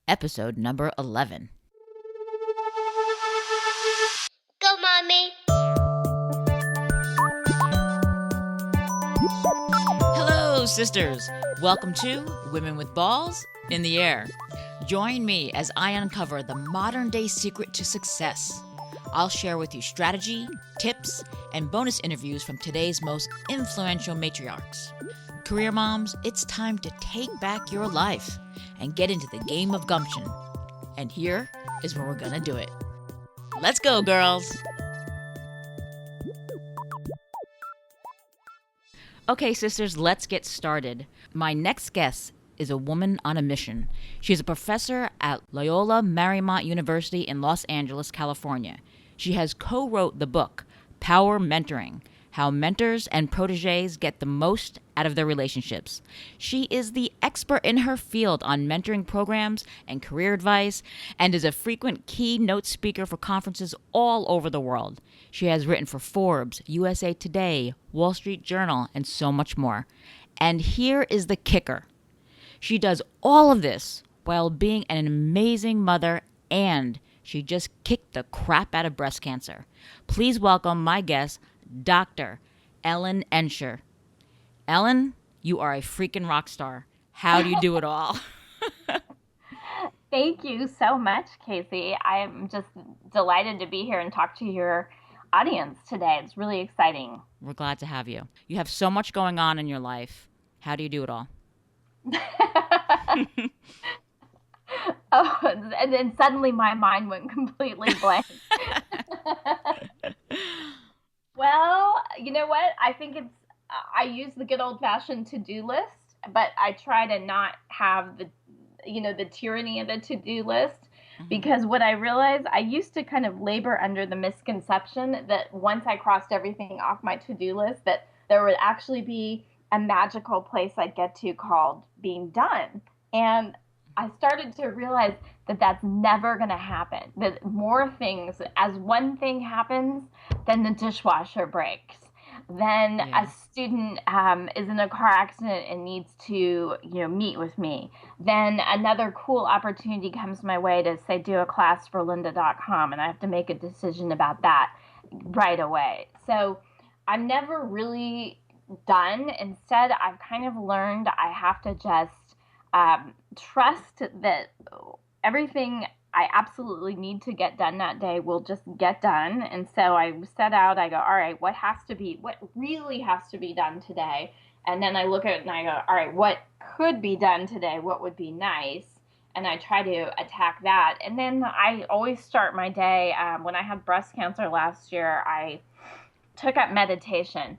episode number 11. Go, Mommy. Hello, sisters. Welcome to Women with Balls in the Air. Join me as I uncover the modern-day secret to success. I'll share with you strategy, tips, and bonus interviews from today's most influential matriarchs. Career moms, it's time to take back your life and get into the game of gumption. And here is where we're gonna do it. Let's go, girls! Okay, sisters, let's get started. My next guest is a woman on a mission. She's a professor at Loyola Marymount University in Los Angeles, California. She has co-wrote the book, Power Mentoring: How Mentors and Proteges Get the Most Out of Their Relationships. She is the expert in her field on mentoring programs and career advice, and is a frequent keynote speaker for conferences all over the world. She has written for Forbes, USA Today, Wall Street Journal, and so much more. And here is the kicker. She does all of this while being an amazing mother, and she just kicked the crap out of breast cancer. Please welcome my guest, Dr. Ellen Ensher. Ellen, you are a freaking rock star. How do you do it all? Thank you so much, Casey. I am just delighted to be here and talk to your audience today. It's really exciting. We're glad to have you. You have so much going on in your life. How do you do it all? Oh, and then suddenly my mind went completely blank. Well, you know what? I think I use the good old-fashioned to-do list, but I try to not have the tyranny of the to-do list, because what I realized, I used to kind of labor under the misconception that once I crossed everything off my to-do list, that there would actually be a magical place I'd get to called being done. And I started to realize that that's never going to happen. That more things, as one thing happens, then the dishwasher breaks. Then a student is in a car accident and needs to, meet with me. Then another cool opportunity comes my way to, say, do a class for lynda.com, and I have to make a decision about that right away. So I'm never really done. Instead, I've kind of learned I have to just trust that everything I absolutely need to get done that day will just get done. And so I set out, I go, all right, what really has to be done today? And then I look at it and I go, all right, what could be done today? What would be nice? And I try to attack that. And then I always start my day, when I had breast cancer last year, I took up meditation,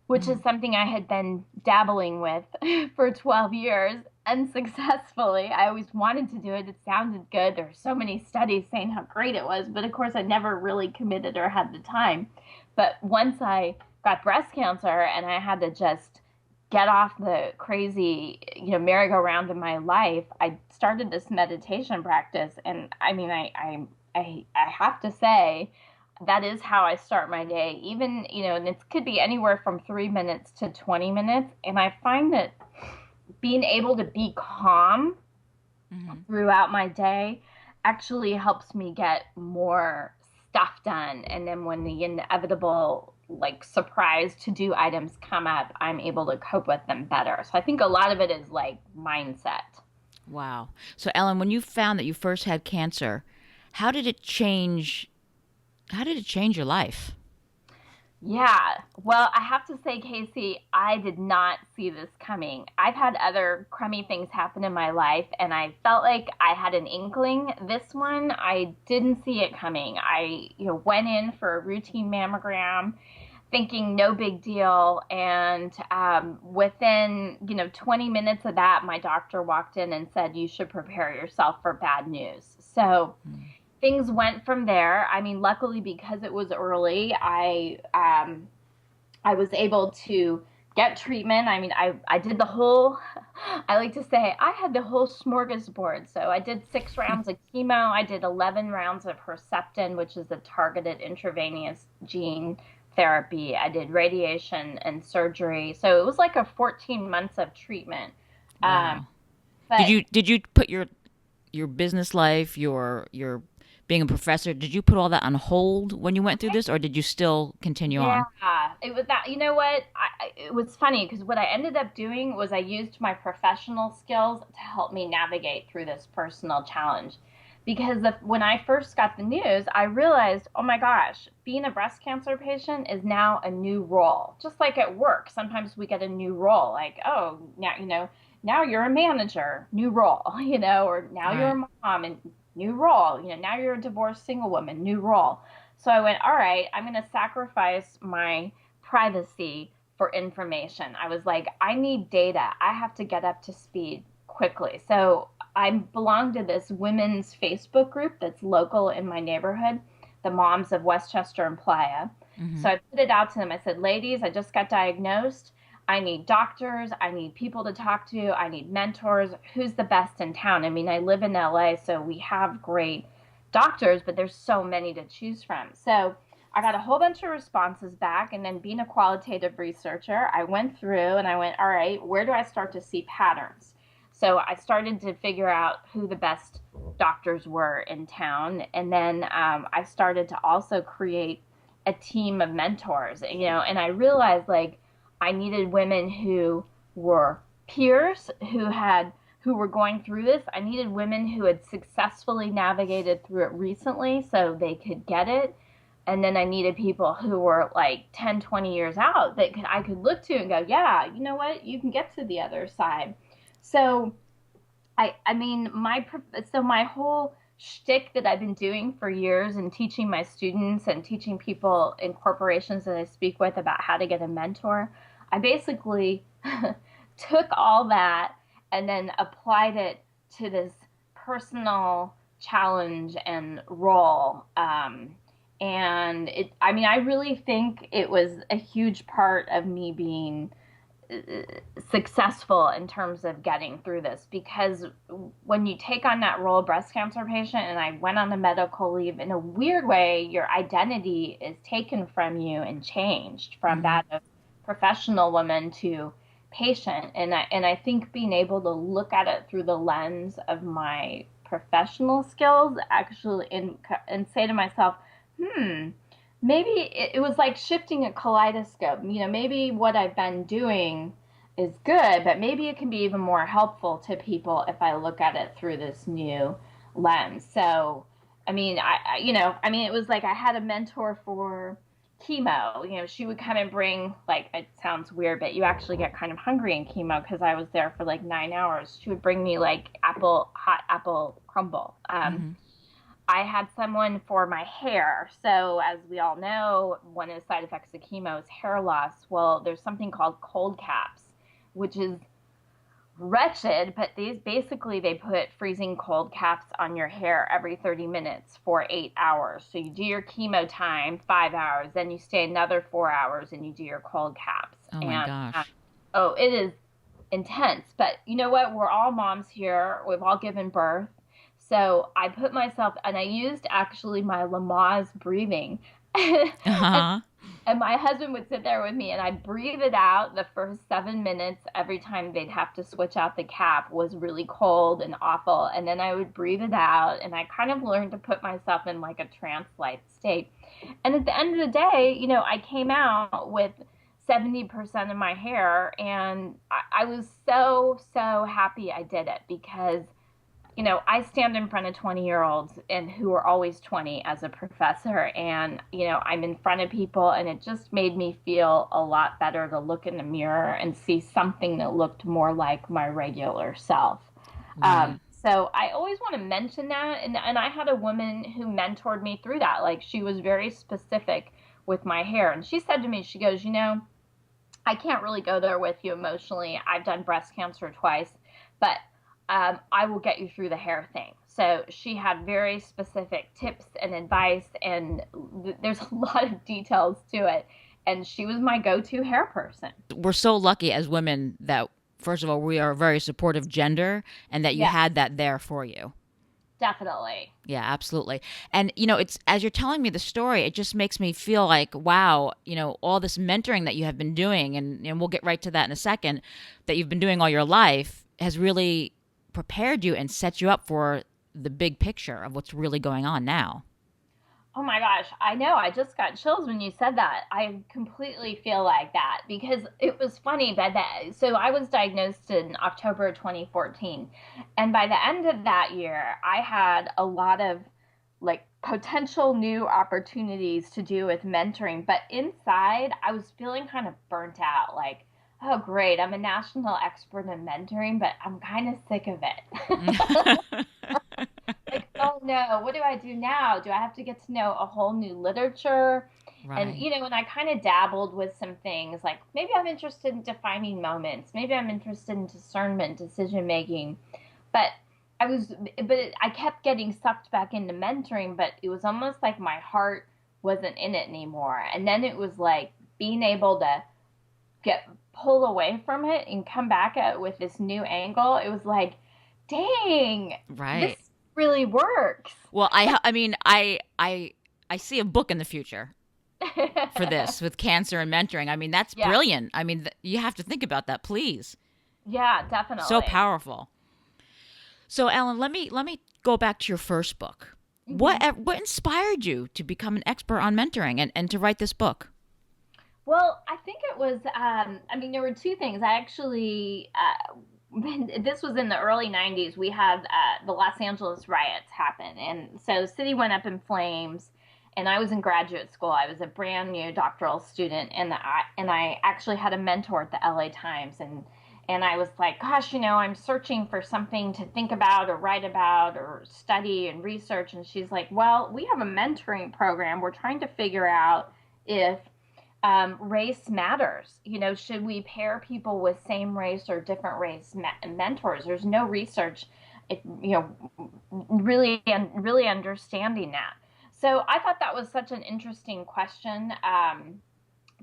which is something I had been dabbling with for 12 years unsuccessfully. I always wanted to do it. It sounded good. There were so many studies saying how great it was, but of course I never really committed or had the time. But once I got breast cancer and I had to just get off the crazy, merry-go-round in my life, I started this meditation practice. And I mean, I have to say, that is how I start my day. Even, and it could be anywhere from 3 minutes to 20 minutes. And I find that being able to be calm throughout my day actually helps me get more stuff done. And then when the inevitable, surprise to-do items come up, I'm able to cope with them better. So I think a lot of it is mindset. Wow. So Ellen, when you found that you first had cancer, how did it change your life? Yeah, well, I have to say, Casey, I did not see this coming. I've had other crummy things happen in my life, and I felt like I had an inkling. This one, I didn't see it coming. I went in for a routine mammogram thinking no big deal, and within 20 minutes of that, my doctor walked in and said, you should prepare yourself for bad news. So things went from there. I mean, luckily, because it was early, I was able to get treatment. I mean, I did the whole, I like to say, I had the whole smorgasbord. So I did 6 rounds of chemo. I did 11 rounds of Herceptin, which is a targeted intravenous gene therapy. I did radiation and surgery. So it was like a 14 months of treatment. Wow. But Did you put your your business life, your being a professor, did you put all that on hold when you went through this, or did you still continue Yeah, on? it was that. You know what? It was funny because what I ended up doing was I used my professional skills to help me navigate through this personal challenge. Because when I first got the news, I realized, oh my gosh, being a breast cancer patient is now a new role. Just like at work, sometimes we get a new role, like, oh, now, now you're a manager, new role, or now you're Right. a mom and new role, now you're a divorced single woman, new role. So I went, all right, I'm going to sacrifice my privacy for information. I was like, I need data. I have to get up to speed quickly. So I belong to this women's Facebook group that's local in my neighborhood, the Moms of Westchester and Playa. Mm-hmm. So I put it out to them. I said, ladies, I just got diagnosed. I need doctors. I need people to talk to. I need mentors. Who's the best in town? I mean, I live in LA, so we have great doctors, but there's so many to choose from. So I got a whole bunch of responses back. And then being a qualitative researcher, I went through and I went, all right, where do I start to see patterns? So I started to figure out who the best doctors were in town. And then I started to also create a team of mentors, and I realized like I needed women who were peers who were going through this. I needed women who had successfully navigated through it recently so they could get it. And then I needed people who were like 10, 20 years out that I could look to and go, yeah, you know what? You can get to the other side. So I mean, my whole shtick that I've been doing for years and teaching my students and teaching people in corporations that I speak with about how to get a mentor, I basically took all that and then applied it to this personal challenge and role. And I really think it was a huge part of me being successful in terms of getting through this, because when you take on that role of breast cancer patient and I went on a medical leave, in a weird way your identity is taken from you and changed from Mm-hmm. that of professional woman to patient. And I think being able to look at it through the lens of my professional skills actually and say to myself, maybe it was like shifting a kaleidoscope. Maybe what I've been doing is good, but maybe it can be even more helpful to people if I look at it through this new lens. So, it was like I had a mentor for chemo. She would come and bring, like, it sounds weird, but you actually get kind of hungry in chemo because I was there for like 9 hours. She would bring me like hot apple crumble. Mm-hmm. I had someone for my hair. So, as we all know, one of the side effects of chemo is hair loss. Well, there's something called cold caps, which is wretched, but these basically they put freezing cold caps on your hair every 30 minutes for 8 hours. So, you do your chemo time, 5 hours, then you stay another 4 hours and you do your cold caps. Oh my And gosh. oh, it is intense. But you know what? We're all moms here, we've all given birth. So I put myself, and I used actually my Lamaze breathing. and, Uh-huh. and my husband would sit there with me, and I'd breathe it out the first 7 minutes every time they'd have to switch out the cap was really cold and awful. And then I would breathe it out, and I kind of learned to put myself in like a trance-like state. And at the end of the day, I came out with 70% of my hair, and I was so, so happy I did it because I stand in front of 20-year-olds and who are always 20 as a professor. And, I'm in front of people, and it just made me feel a lot better to look in the mirror and see something that looked more like my regular self. Right. So I always want to mention that. And I had a woman who mentored me through that. Like, she was very specific with my hair. And she said to me, she goes, I can't really go there with you emotionally. I've done breast cancer twice, but I will get you through the hair thing. So she had very specific tips and advice, and there's a lot of details to it. And she was my go-to hair person. We're so lucky as women that, first of all, we are a very supportive gender and that you Yes, had that there for you. definitely. Yeah, absolutely. And it's as you're telling me the story, it just makes me feel like, wow, all this mentoring that you have been doing, and we'll get right to that in a second, that you've been doing all your life has really prepared you and set you up for the big picture of what's really going on now. Oh my gosh, I know. I just got chills when you said that. I completely feel like that because it was funny so I was diagnosed in October 2014. And by the end of that year, I had a lot of like potential new opportunities to do with mentoring, but inside I was feeling kind of burnt out, like, oh great, I'm a national expert in mentoring, but I'm kind of sick of it. Like, oh no, what do I do now? Do I have to get to know a whole new literature? And, Right. and I kind of dabbled with some things like maybe I'm interested in defining moments, maybe I'm interested in discernment, decision making. But I kept getting sucked back into mentoring, but it was almost like my heart wasn't in it anymore. And then it was like being able to get pulled away from it and come back at it with this new angle. It was like, dang, this Right. really works. Well, I mean, I see a book in the future for this with cancer and mentoring. I mean, that's Yeah. brilliant. I mean, you have to think about that, please. Yeah, So definitely. powerful. So, Ellen, let me go back to your first book. hmm What inspired you to become an expert on mentoring and to write this book? Well, I think it was, I mean, there were two things. I actually, this was in the early 90s. We had the Los Angeles riots happen. And so the city went up in flames. And I was in graduate school. I was a brand new doctoral student. And I actually had a mentor at the LA Times. And I was like, gosh, I'm searching for something to think about or write about or study and research. And she's like, well, we have a mentoring program. We're trying to figure out if race matters. Should we pair people with same race or different race mentors? There's no research, really understanding that. So I thought that was such an interesting question,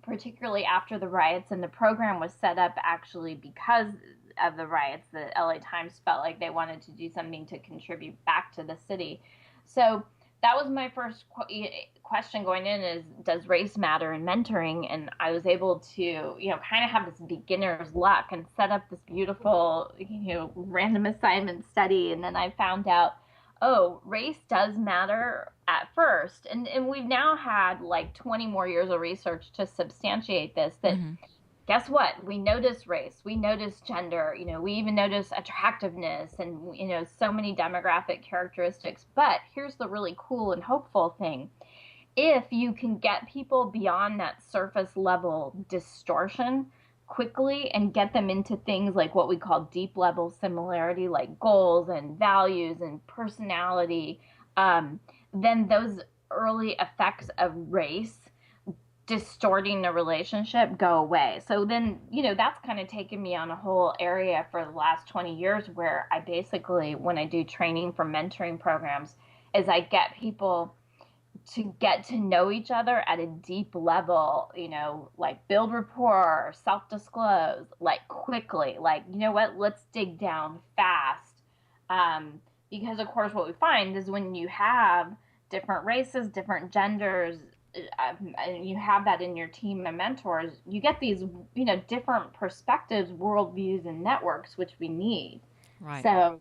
particularly after the riots. And the program was set up actually because of the riots. The LA Times felt like they wanted to do something to contribute back to the city. So that was my first question going in: is does race matter in mentoring? And I was able to kind of have this beginner's luck and set up this beautiful random assignment study. And then I found out, oh, race does matter at first. And we've now had like 20 more years of research to substantiate this, that Hmm. guess what? We notice race, we notice gender, we even notice attractiveness and, so many demographic characteristics. But here's the really cool and hopeful thing: if you can get people beyond that surface level distortion quickly and get them into things like what we call deep level similarity, like goals and values and personality, then those early effects of race distorting the relationship go away. So then, that's kind of taken me on a whole area for the last 20 years where I basically, when I do training for mentoring programs, is I get people to get to know each other at a deep level, like build rapport, self disclose, like quickly, like, you know what, let's dig down fast. Because, of course, what we find is when you have different races, different genders, and you have that in your team and mentors, you get these, different perspectives, worldviews, and networks, which we need. Right. So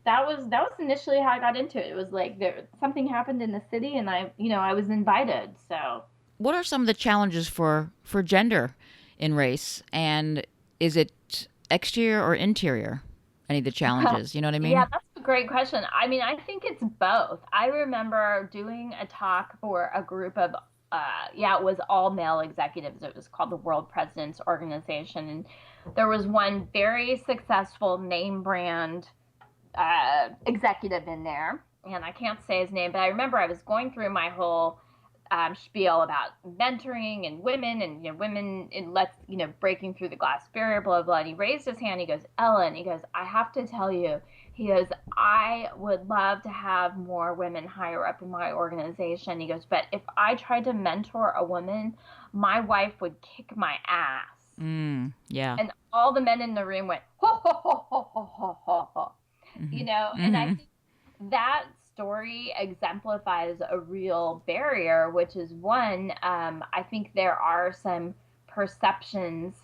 that was initially how I got into it. It was like something happened in the city, and I was invited. So What are some of the challenges for gender in race, and is it exterior or interior? Any of the challenges, you know what I yeah, mean? that's a great question. I mean, I think it's both. I remember doing a talk for a group of yeah, it was all male executives. It was called the World Presidents Organization, and there was one very successful name brand executive in there, and I can't say his name, but I remember I was going through my whole spiel about mentoring and women, and women in let's breaking through the glass barrier, blah blah. And he raised his hand. He goes, Ellen. He goes, I have to tell you. He goes, I would love to have more women higher up in my organization. He goes, but if I tried to mentor a woman, my wife would kick my ass. Yeah. And all the men in the room went ho ho ho ho ho ho ho ho. Hmm. And I Hmm. think that story exemplifies a real barrier, which is one, I think there are some perceptions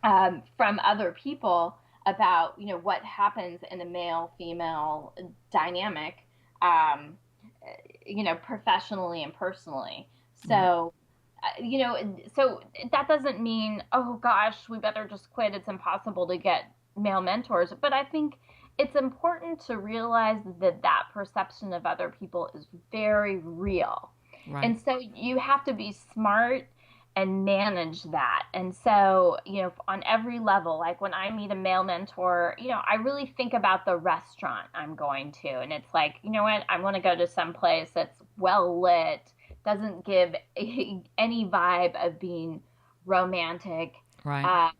from other people about, what happens in a male-female dynamic, um, professionally and personally. Right. So, so that doesn't mean, oh gosh, we better just quit. It's impossible to get male mentors. But I think it's important to realize that that perception of other people is very real. Right. And so you have to be smart and manage that. And so, on every level, like when I meet a male mentor, I really think about the restaurant I'm going to. And it's like, you know what? I want to go to some place that's well lit, doesn't give any vibe of being romantic. Right.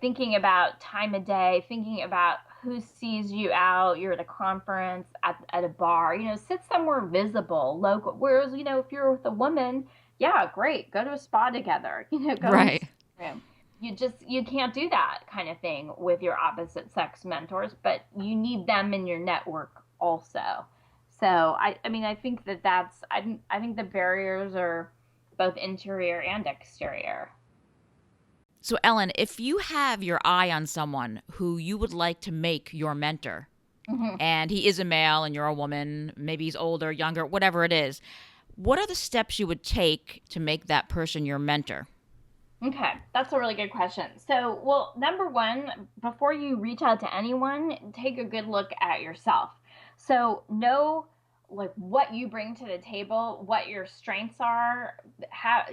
Thinking about time of day, thinking about who sees you out, you're at a conference, at a bar, sit somewhere visible, local. Whereas, if you're with a woman, yeah, great, go to a spa together, go in the Right. room. You can't do that kind of thing with your opposite sex mentors, but you need them in your network also. So I mean, I think I think the barriers are both interior and exterior. So, Ellen, if you have your eye on someone who you would like to make your mentor, Hmm. and he is a male and you're a woman, maybe he's older, younger, whatever it is, what are the steps you would take to make that person your mentor? Okay, that's a really good question. So, well, number one, before you reach out to anyone, take a good look at yourself. So, know like what you bring to the table, what your strengths are. How,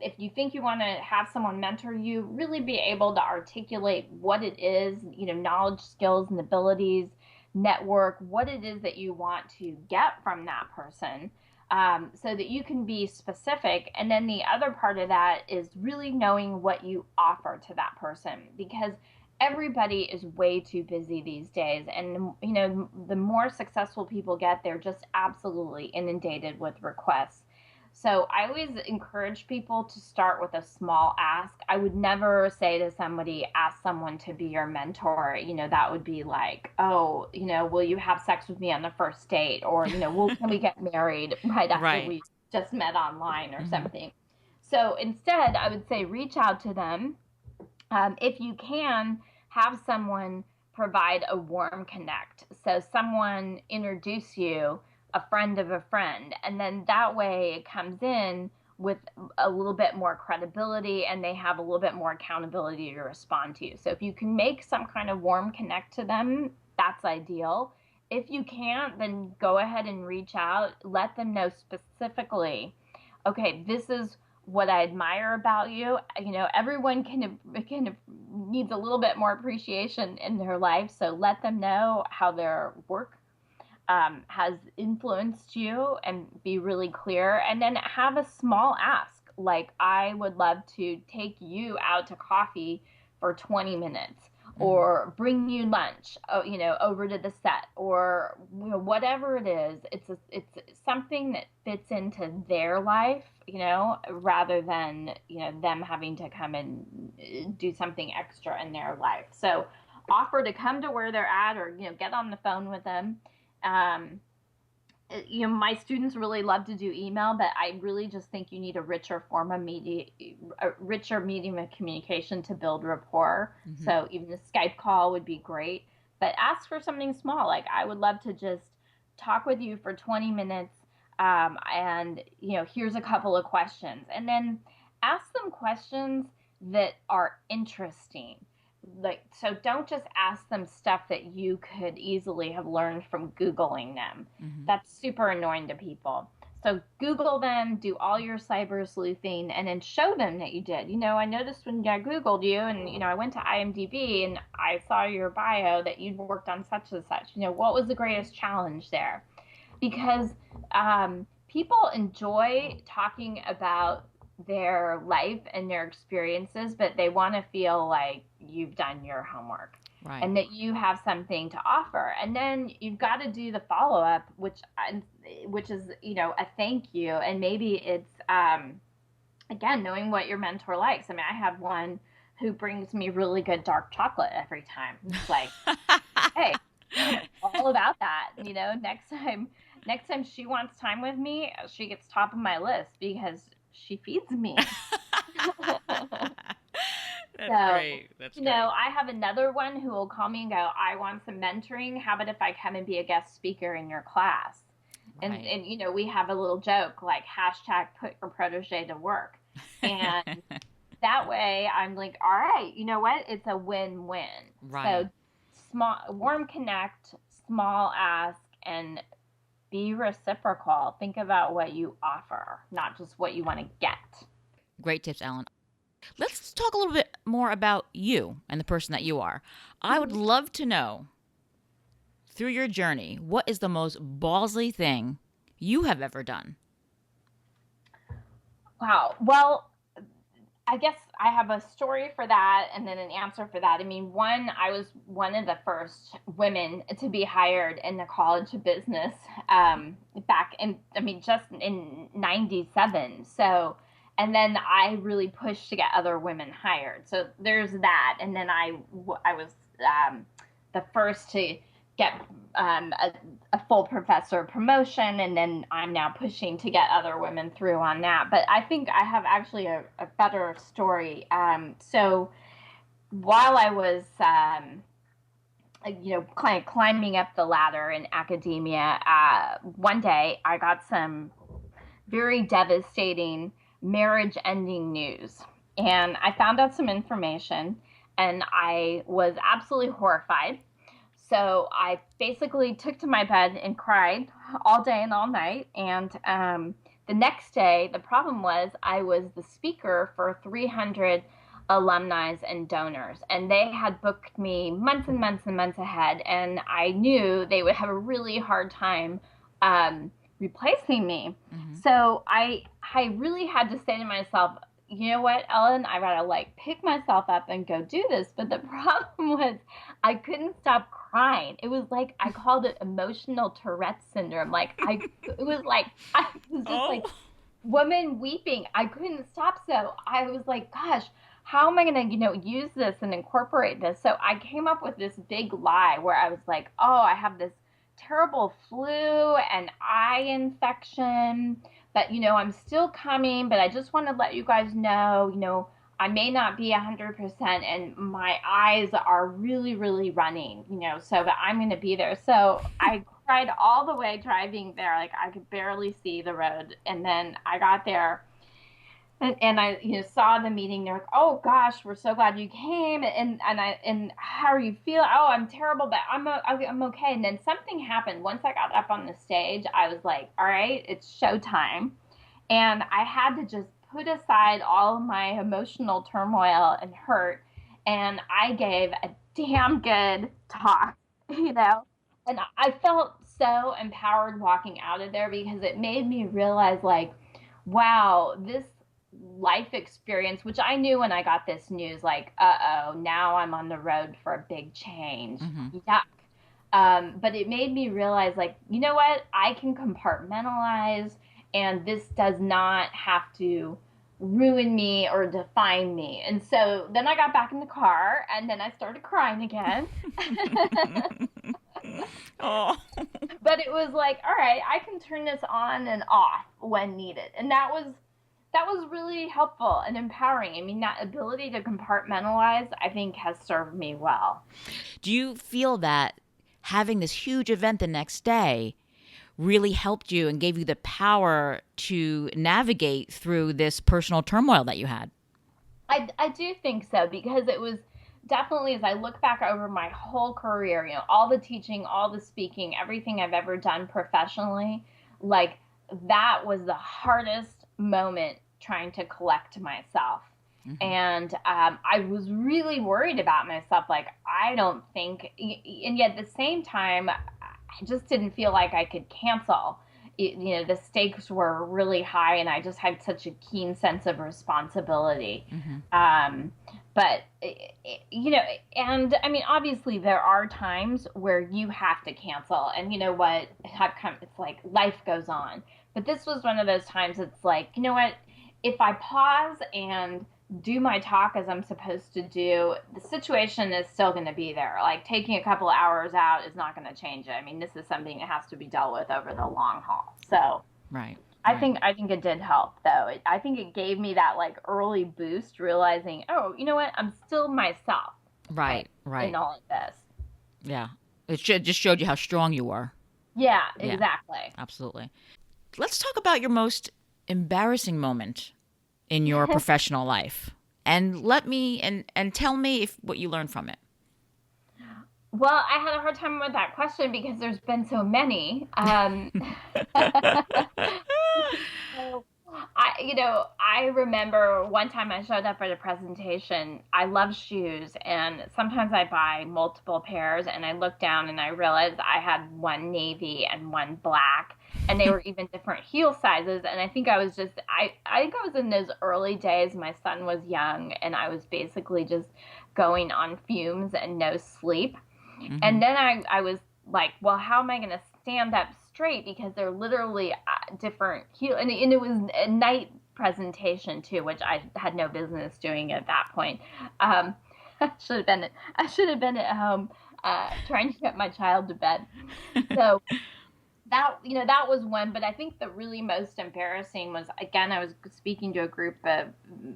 if you think you want to have someone mentor you, really be able to articulate what it is, knowledge, skills, and abilities, network, what it is that you want to get from that person, so that you can be specific. And then the other part of that is really knowing what you offer to that person, because everybody is way too busy these days. And, the more successful people get, they're just absolutely inundated with requests. So I always encourage people to start with a small ask. I would never say to somebody, ask someone to be your mentor. That would be like, oh, will you have sex with me on the first date? Or, can we get married right after Right. we just met online or Hmm. something? So instead, I would say reach out to them. If you can, have someone provide a warm connect. So someone introduce you, a friend of a friend, and then that way it comes in with a little bit more credibility and they have a little bit more accountability to respond to you. So if you can make some kind of warm connect to them, that's ideal. If you can't, then go ahead and reach out, let them know specifically, okay, this is what I admire about you. Everyone can needs a little bit more appreciation in their life. So let them know how their work has influenced you, and be really clear. And then have a small ask, like, I would love to take you out to coffee for 20 minutes, Hmm. or bring you lunch, over to the set, or whatever it is. It's something that fits into their life, rather than them having to come and do something extra in their life. So offer to come to where they're at, or get on the phone with them. um, my students really love to do email, but I really just think you need a richer form of media, a richer medium of communication to build rapport. Hmm. So even a Skype call would be great, but ask for something small. Like, I would love to just talk with you for 20 minutes. And here's a couple of questions, and then ask them questions that are interesting. Like, so don't just ask them stuff that you could easily have learned from Googling them. Hmm. That's super annoying to people. So Google them, do all your cyber sleuthing, and then show them that you did. I noticed when I Googled you, and I went to IMDb and I saw your bio that you'd worked on such and such. What was the greatest challenge there? Because people enjoy talking about their life and their experiences, but they want to feel like you've done your homework Right. and that you have something to offer. And then you've got to do the follow up, which is a thank you, and maybe it's again, knowing what your mentor likes. I mean, I have one who brings me really good dark chocolate every time. It's like, hey, I'm all about that. Next time she wants time with me, she gets top of my list because she feeds me. That's great. That's great. I have another one who will call me and go, I want some mentoring. How about if I come and be a guest speaker in your class? Right. And we have a little joke like hashtag put your protege to work. And that way I'm like, all right, you know what? It's a win-win. Right. So warm connect, small ask, and be reciprocal. Think about what you offer, not just what you want to get. Great tips, Ellen. Let's talk a little bit more about you and the person that you are. I would love to know, through your journey, what is the most ballsy thing you have ever done? Wow. Well, I guess I have a story for that and then an answer for that. I mean, I was one of the first women to be hired in the College of Business back in, just in 97. So, and then I really pushed to get other women hired. So there's that. And then I was the first to get a full professor promotion, and then I'm now pushing to get other women through on that. But I think I have actually a better story. So while I was, kind of climbing up the ladder in academia, one day I got some very devastating marriage-ending news, and I found out some information, and I was absolutely horrified. So I basically took to my bed and cried all day and all night. And the next day, the problem was I was the speaker for 300 alumni and donors. And they had booked me months and months and months ahead. And I knew they would have a really hard time replacing me. Mm-hmm. So I really had to say to myself, you know what, Ellen, I gotta pick myself up and go do this. But the problem was I couldn't stop crying. It was like, I called it emotional Tourette syndrome. I was just woman weeping. I couldn't stop. So I was like, gosh, how am I going to, use this and incorporate this? So I came up with this big lie where I was like, oh, I have this terrible flu and eye infection, but, I'm still coming, but I just want to let you guys know, I may not be 100% and my eyes are really, really running, so but I'm going to be there. So I cried all the way driving there. I could barely see the road. And then I got there and I, saw the meeting. They're like, oh gosh, we're so glad you came. And how are you feeling? Oh, I'm terrible, but I'm okay. And then something happened. Once I got up on the stage, I was like, all right, it's showtime. And I had to just put aside all of my emotional turmoil and hurt, and I gave a damn good talk, and I felt so empowered walking out of there because it made me realize, wow, this life experience, which I knew when I got this news, now I'm on the road for a big change. Mm-hmm. Yuck. But it made me realize, you know what? I can compartmentalize, and this does not have to ruin me or define me. And so then I got back in the car, and then I started crying again. Oh. But it was like, all right, I can turn this on and off when needed. And that was really helpful and empowering. I mean, that ability to compartmentalize, I think, has served me well. Do you feel that having this huge event the next day really helped you and gave you the power to navigate through this personal turmoil that you had? I do think so, because it was definitely, as I look back over my whole career, all the teaching, all the speaking, everything I've ever done professionally, that was the hardest moment trying to collect myself. Mm-hmm. And I was really worried about myself. I don't think, and yet at the same time, I just didn't feel like I could cancel. The stakes were really high, and I just had such a keen sense of responsibility. Mm-hmm. But, and I mean, obviously there are times where you have to cancel, and you know what, it's like life goes on. But this was one of those times it's like, you know what, if I pause and do my talk as I'm supposed to do, the situation is still going to be there. Taking a couple of hours out is not going to change it. I mean, this is something that has to be dealt with over the long haul. So right. I think it did help though. I think it gave me that like early boost, realizing, oh, you know what? I'm still myself, right, Right, in right. all of this. Yeah. Just showed you how strong you are. Yeah, Yeah, exactly. absolutely. Let's talk about your most embarrassing moment in your professional life. And let me and tell me if what you learned from it. Well, I had a hard time with that question because there's been so many. So, I remember one time I showed up at a presentation. I love shoes, and sometimes I buy multiple pairs. And I looked down and I realized I had one navy and one black, and they were even different heel sizes. And I think I think I was in those early days. My son was young, and I was basically just going on fumes and no sleep. Mm-hmm. And then I was like, well, how am I going to stand up straight? Because they're literally different heel. And it was a night presentation too, which I had no business doing at that point. Um, I should have been at home trying to get my child to bed. So that was one, but I think the really most embarrassing was, again, I was speaking to a group of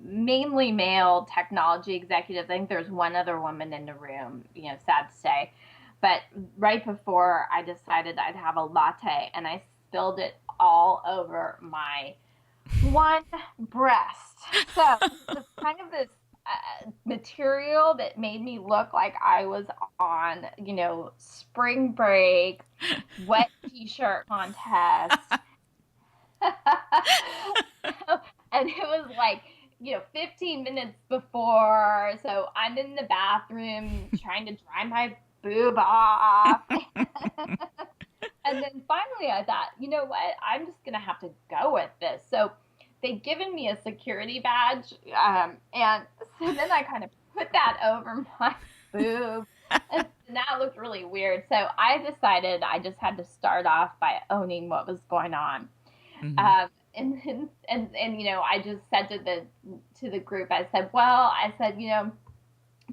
mainly male technology executives. I think there's one other woman in the room, sad to say. But right before I decided I'd have a latte, and I spilled it all over my one breast. So it was kind of this material that made me look like I was on, spring break, wet t-shirt contest. And it was like, 15 minutes before. So I'm in the bathroom trying to dry my boob off. And then finally I thought, you know what? I'm just going to have to go with this. So they'd given me a security badge. And so then I kind of put that over my boob. And that looked really weird. So I decided I just had to start off by owning what was going on. Mm-hmm. And I just said to the group, I said,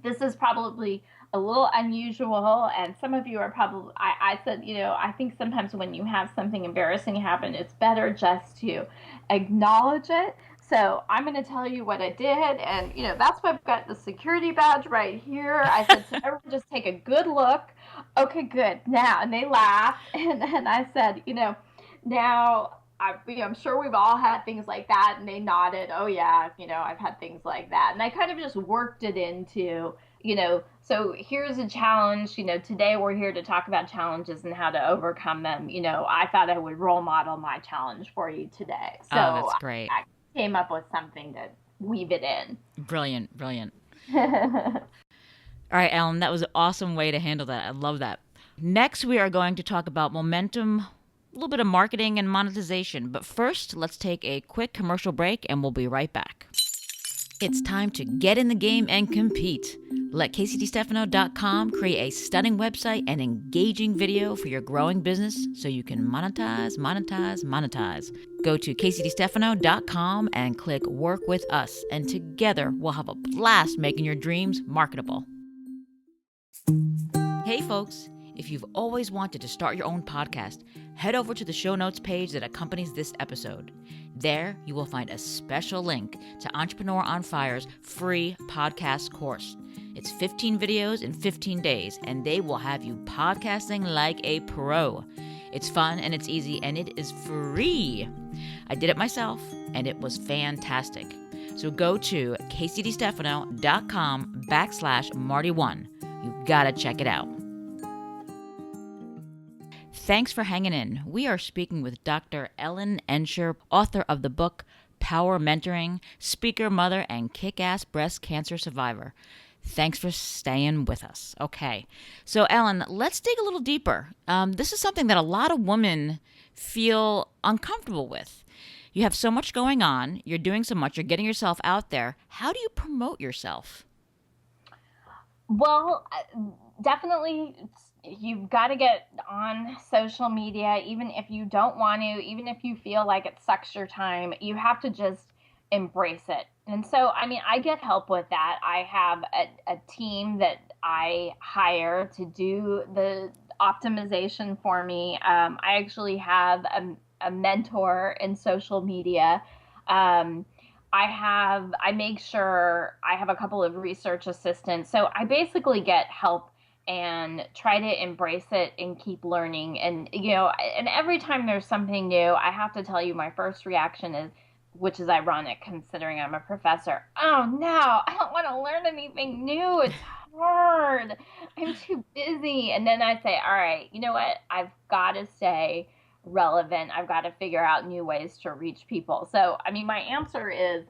this is probably a little unusual, and some of you are probably, I said, I think sometimes when you have something embarrassing happen, it's better just to acknowledge it. So I'm going to tell you what I did, and that's why I've got the security badge right here. I said, so everyone just take a good look. Okay, good. Now, and they laughed, and then I said, now I'm sure we've all had things like that, and they nodded. Oh yeah, I've had things like that, and I kind of just worked it into, so here's a challenge. Today we're here to talk about challenges and how to overcome them. I thought I would role model my challenge for you today, Oh, so that's great. I came up with something to weave it in. Brilliant, brilliant. All right, Ellen, that was an awesome way to handle that. I love that. Next, we are going to talk about momentum, a little bit of marketing and monetization. But first, let's take a quick commercial break and we'll be right back. It's time to get in the game and compete. Let CaseyDeStefano.com create a stunning website and engaging video for your growing business so you can monetize, monetize, monetize. Go to CaseyDeStefano.com and click Work with Us, and together we'll have a blast making your dreams marketable. Hey folks, if you've always wanted to start your own podcast, head over to the show notes page that accompanies this episode. There, you will find a special link to Entrepreneur on Fire's free podcast course. It's 15 videos in 15 days, and they will have you podcasting like a pro. It's fun and it's easy and it is free. I did it myself, and it was fantastic. So go to CaseyDeStefano.com/Marty1. You gotta check it out. Thanks for hanging in. We are speaking with Dr. Ellen Ensher, author of the book Power Mentoring, speaker, mother, and kick-ass breast cancer survivor. Thanks for staying with us. Okay, so Ellen, let's dig a little deeper. This is something that a lot of women feel uncomfortable with. You have so much going on. You're doing so much. You're getting yourself out there. How do you promote yourself? Well, definitely you've got to get on social media, even if you don't want to, even if you feel like it sucks your time, you have to just embrace it. And so, I mean, I get help with that. I have a team that I hire to do the optimization for me. I actually have a mentor in social media. Um, I make sure I have a couple of research assistants. So I basically get help and try to embrace it and keep learning. And, and every time there's something new, I have to tell you, my first reaction is, which is ironic considering I'm a professor. Oh no, I don't want to learn anything new. It's hard. I'm too busy. And then I say, all right, you know what? I've got to stay relevant. I've got to figure out new ways to reach people. So, I mean, my answer is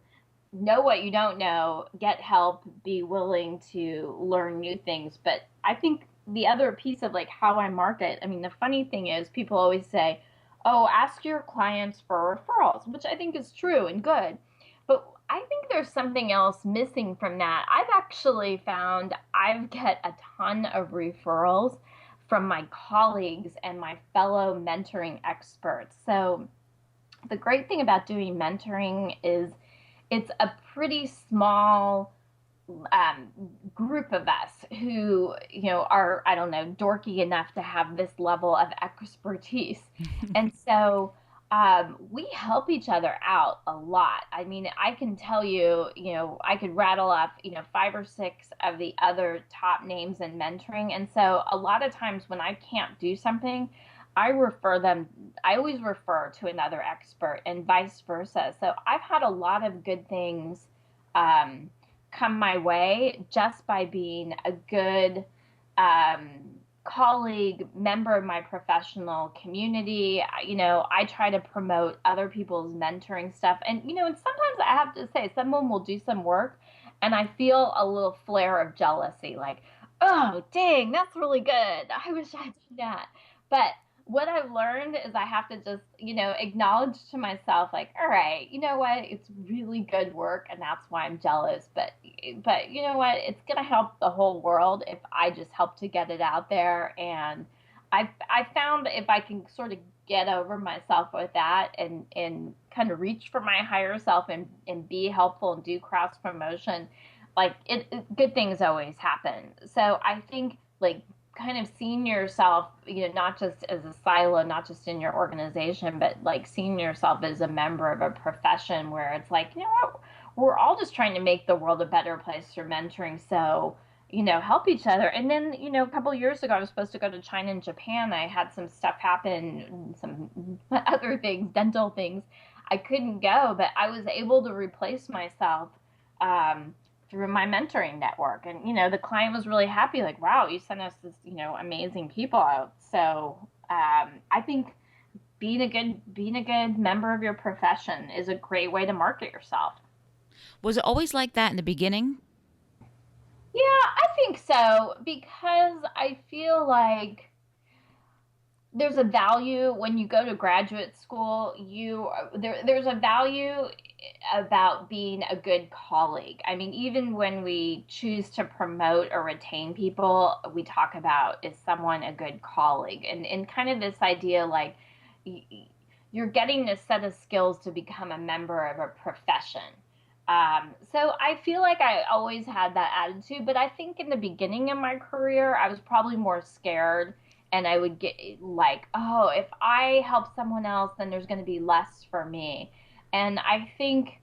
know what you don't know, get help, be willing to learn new things. But I think the other piece of like how I market, I mean, the funny thing is people always say, oh, ask your clients for referrals, which I think is true and good. But I think there's something else missing from that. I've actually found I've get a ton of referrals from my colleagues and my fellow mentoring experts. So the great thing about doing mentoring is it's a pretty small um, group of us who, are, I don't know, dorky enough to have this level of expertise. And so we help each other out a lot. I mean, I can tell you, I could rattle off, 5 or 6 of the other top names in mentoring. And so a lot of times when I can't do something, I always refer to another expert and vice versa. So I've had a lot of good things um, come my way just by being a good um, colleague, member of my professional community. I try to promote other people's mentoring stuff. And sometimes I have to say, someone will do some work and I feel a little flare of jealousy, like, oh, dang, that's really good. I wish I'd done that. But what I've learned is I have to just, acknowledge to myself, like, all right, you know what? It's really good work, and that's why I'm jealous. But you know what? It's gonna help the whole world if I just help to get it out there. And I found if I can sort of get over myself with that and kind of reach for my higher self and be helpful and do cross promotion, like good things always happen. So I think like kind of seeing yourself, not just as a silo, not just in your organization, but like seeing yourself as a member of a profession where it's like, you know what, we're all just trying to make the world a better place through mentoring. So, help each other. And then, a couple of years ago, I was supposed to go to China and Japan. I had some stuff happen, some other things, dental things. I couldn't go, but I was able to replace myself through my mentoring network. And, the client was really happy, like, wow, you sent us this, amazing people out. So I think being a good member of your profession is a great way to market yourself. Was it always like that in the beginning? Yeah, I think so because I feel like there's a value when you go to graduate school. There's a value about being a good colleague. I mean, even when we choose to promote or retain people, we talk about is someone a good colleague, and kind of this idea like you're getting a set of skills to become a member of a profession. So I feel like I always had that attitude, but I think in the beginning of my career, I was probably more scared and I would get like, oh, if I help someone else, then there's going to be less for me. And I think,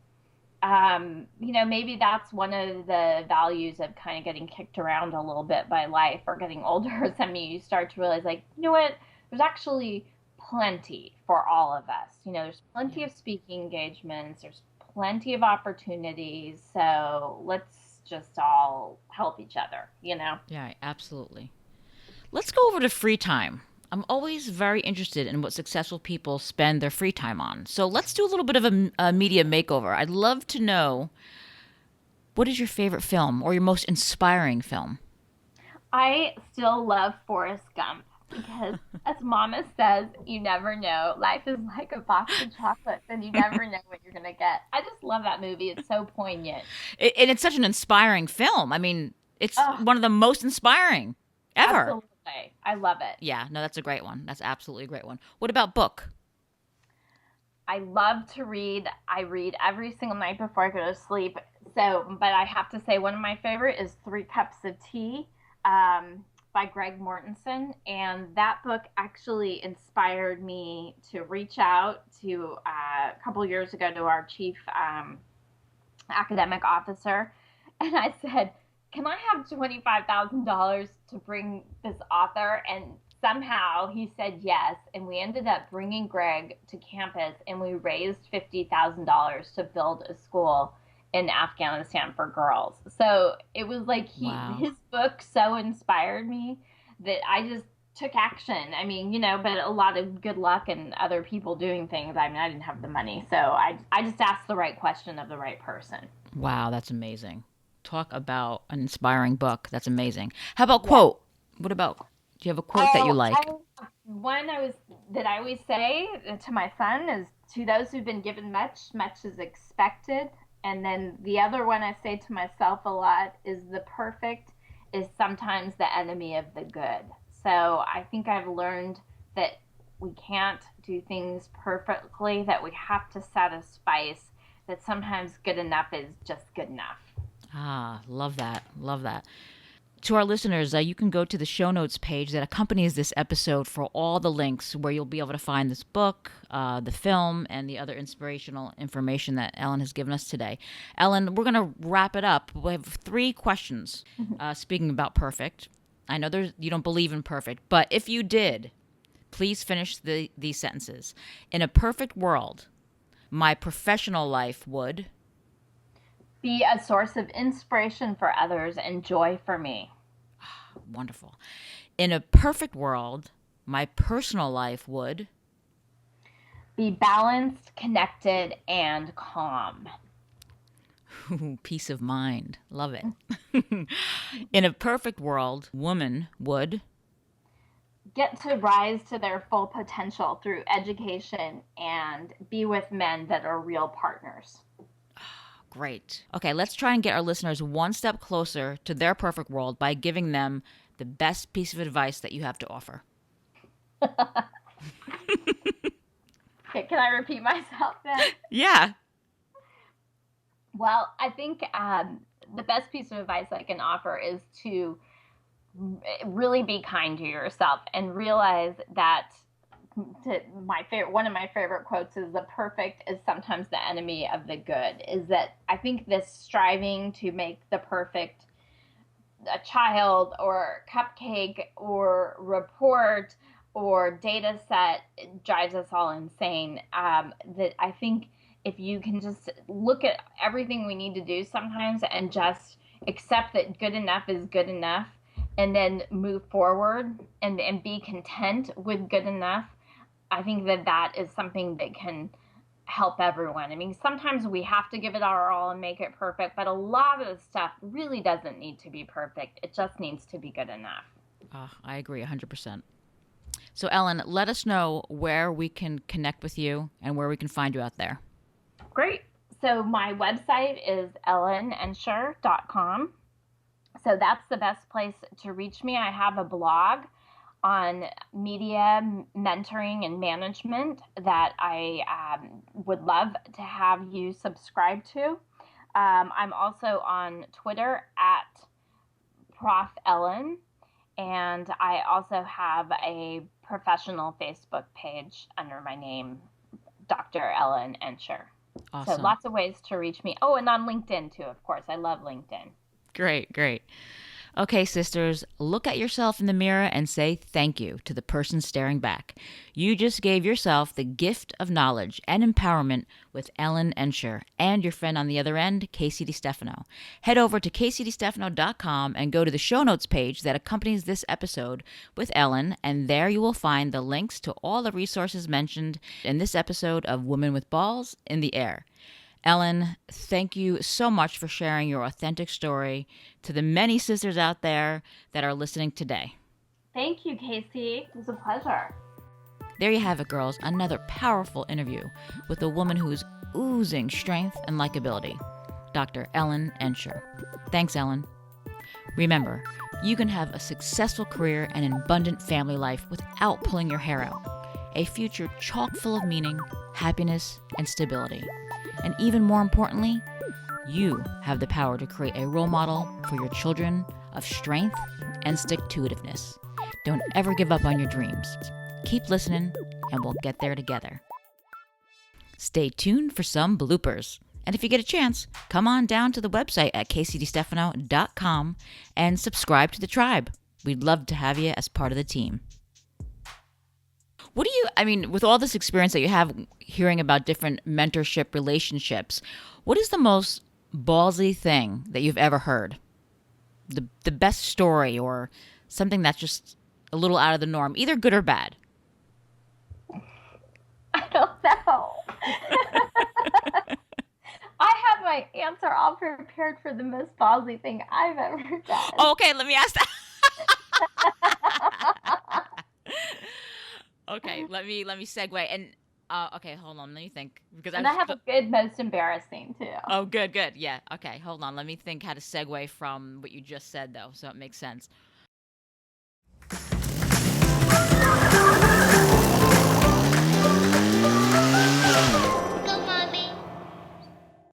maybe that's one of the values of kind of getting kicked around a little bit by life or getting older. I mean, you start to realize, like, you know what? There's actually plenty for all of us. There's plenty of speaking engagements. There's plenty of opportunities. So let's just all help each other. Yeah, absolutely. Let's go over to free time. I'm always very interested in what successful people spend their free time on. So let's do a little bit of a media makeover. I'd love to know, what is your favorite film or your most inspiring film? I still love Forrest Gump because, as Mama says, you never know. Life is like a box of chocolates, and you never know what you're gonna get. I just love that movie. It's so poignant. And it's such an inspiring film. I mean, it's Oh, one of the most inspiring ever. absolutely. I love it. Yeah, no, that's a great one. That's absolutely a great one. What about book? I love to read. I read every single night before I go to sleep. So, but I have to say, one of my favorite is Three Cups of Tea. Um, by Greg Mortensen, and that book actually inspired me to reach out to a couple years ago to our chief academic officer, and I said, "Can I have $25,000 to bring this author?" And somehow he said yes, and we ended up bringing Greg to campus, and we raised $50,000 to build a school in Afghanistan for girls. So it was like Wow. his book so inspired me that I just took action. I mean, but a lot of good luck and other people doing things. I mean, I didn't have the money, so I just asked the right question of the right person. Wow, that's amazing. Talk about an inspiring book. That's amazing. How about Yeah. quote? What about, do you have a quote that you like? One that I always say to my son is, "To those who've been given much, much is expected." And then the other one I say to myself a lot is, "The perfect is sometimes the enemy of the good." So I think I've learned that we can't do things perfectly, that we have to set a spice, that sometimes good enough is just good enough. Ah, love that. Love that. To our listeners, you can go to the show notes page that accompanies this episode for all the links where you'll be able to find this book, the film, and the other inspirational information that Ellen has given us today. Ellen, we're going to wrap it up. We have 3 questions. Speaking about perfect, I know you don't believe in perfect, but if you did, please finish these sentences. In a perfect world, my professional life would... Be a source of inspiration for others and joy for me. Wonderful. In a perfect world, my personal life would... Be balanced, connected, and calm. Ooh, peace of mind. Love it. In a perfect world, woman would... Get to rise to their full potential through education and be with men that are real partners. Great. Okay, let's try and get our listeners one step closer to their perfect world by giving them the best piece of advice that you have to offer. Okay, can I repeat myself then? Yeah. Well, I think the best piece of advice I can offer is to really be kind to yourself and realize that one of my favorite quotes is, "The perfect is sometimes the enemy of the good." Is that I think this striving to make the perfect a child or cupcake or report or data set drives us all insane. That I think if you can just look at everything we need to do sometimes and just accept that good enough is good enough, and then move forward and be content with good enough, I think that is something that can help everyone. I mean, sometimes we have to give it our all and make it perfect, but a lot of the stuff really doesn't need to be perfect. It just needs to be good enough. I agree 100%. So, Ellen, let us know where we can connect with you and where we can find you out there. Great. So my website is ellenensher.com. So that's the best place to reach me. I have a blog on media mentoring and management that I would love to have you subscribe to. I'm also on Twitter at Prof. Ellen, and I also have a professional Facebook page under my name, Dr. Ellen Ensher. Awesome. So lots of ways to reach me. Oh, and on LinkedIn too, of course. I love LinkedIn. Great, great. Okay, sisters, look at yourself in the mirror and say thank you to the person staring back. You just gave yourself the gift of knowledge and empowerment with Ellen Ensher and your friend on the other end, Casey DeStefano. Head over to CaseyDeStefano.com and go to the show notes page that accompanies this episode with Ellen, and there you will find the links to all the resources mentioned in this episode of Women with Balls in the Air. Ellen, thank you so much for sharing your authentic story to the many sisters out there that are listening today. Thank you, Casey. It was a pleasure. There you have it, girls. Another powerful interview with a woman who is oozing strength and likability, Dr. Ellen Ensher. Thanks, Ellen. Remember, you can have a successful career and an abundant family life without pulling your hair out. A future chock full of meaning, happiness, and stability. And even more importantly, you have the power to create a role model for your children of strength and stick-to-itiveness. Don't ever give up on your dreams. Keep listening, and we'll get there together. Stay tuned for some bloopers. And if you get a chance, come on down to the website at CaseyDeStefano.com and subscribe to the tribe. We'd love to have you as part of the team. With all this experience that you have hearing about different mentorship relationships, what is the most ballsy thing that you've ever heard? The best story or something that's just a little out of the norm, either good or bad? I don't know. I have my answer all prepared for the most ballsy thing I've ever done. Okay, let me ask that. Okay, let me segue. And okay, hold on, let me think. Because I have a good most embarrassing too. Oh, good. Yeah. Okay, hold on. Let me think how to segue from what you just said, though, so it makes sense.